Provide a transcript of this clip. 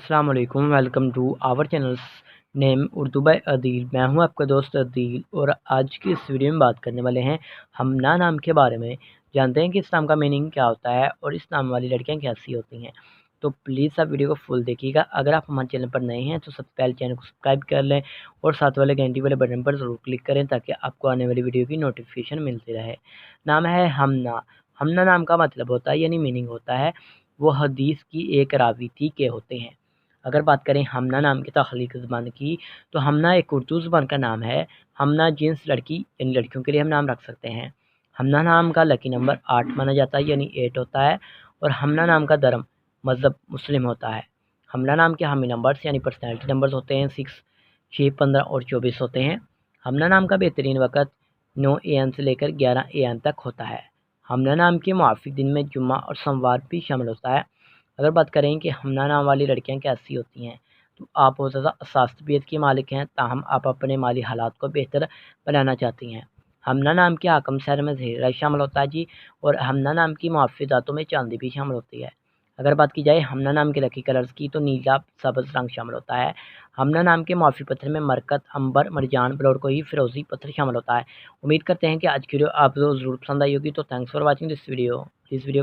अस्सलाम वालेकुम, welcome to our channel's name Urdu by Adeel. मैं हूं आपका दोस्त अदील और आज की इस वीडियो में बात करने वाले हैं हमना नाम के बारे में। जानते हैं कि इस नाम का मीनिंग क्या होता है और इस नाम वाली लड़कियां कैसी होती हैं। तो प्लीज़ आप वीडियो को फुल देखिएगा। अगर आप हमारे चैनल पर नए हैं तो सबसे पहले चैनल को सब्सक्राइब कर लें और साथ वाले घंटी वाले बटन पर ज़रूर क्लिक करें ताकि आपको आने वाली वीडियो की नोटिफिकेशन मिलती रहे। नाम है हमना। हमना नाम का मतलब होता है यानी मीनिंग होता है वो हदीस की एक रावी थी के होते हैं। अगर बात करें हमना नाम की तख्लीक ज़बान की, तो हमना एक उर्दू ज़बान का नाम है। हमना जिन्स लड़की यानी लड़कियों के लिए हम नाम रख सकते हैं। हमना नाम का लकी नंबर 8 माना जाता है यानी 8 होता है और हमना नाम का धर्म मज़हब मुस्लिम होता है। हमना नाम के हामी नंबर्स यानी पर्सनैलिटी नंबर्स होते हैं 6, 6, 15 और 24 होते हैं। हमना नाम का बेहतरीन वक़्त 9 AM से लेकर 11 AM तक होता है। हमना नाम के मुआफ़िक दिन में जुम्मा और सोमवार भी शामिल होता है। अगर बात करें कि हमना नाम वाली लड़कियां कैसी होती हैं, तो आप बहुत ज़्यादा असास तबीयत की मालिक हैं, ताहम आप अपने माली हालात को बेहतर बनाना चाहती हैं। हमना नाम के हाकम शहर में ज़हीरा शामिल होता है जी, और हमना नाम की मुआफ़ी ज़ातों में चांदी भी शामिल होती है। अगर बात की जाए हमना नाम के लकी कलर्स की, तो नीला सब्ज़ रंग शामिल होता है। हमना नाम के मुआफ़ी पत्थर में मरकत, अंबर, मरजान, बलौरकोही, फ़िरोज़ी पत्थर शामिल होता है। उम्मीद करते हैं कि आज की वीडियो आपको ज़रूर पसंद आई होगी। तो thanks for watching this video. इस वीडियो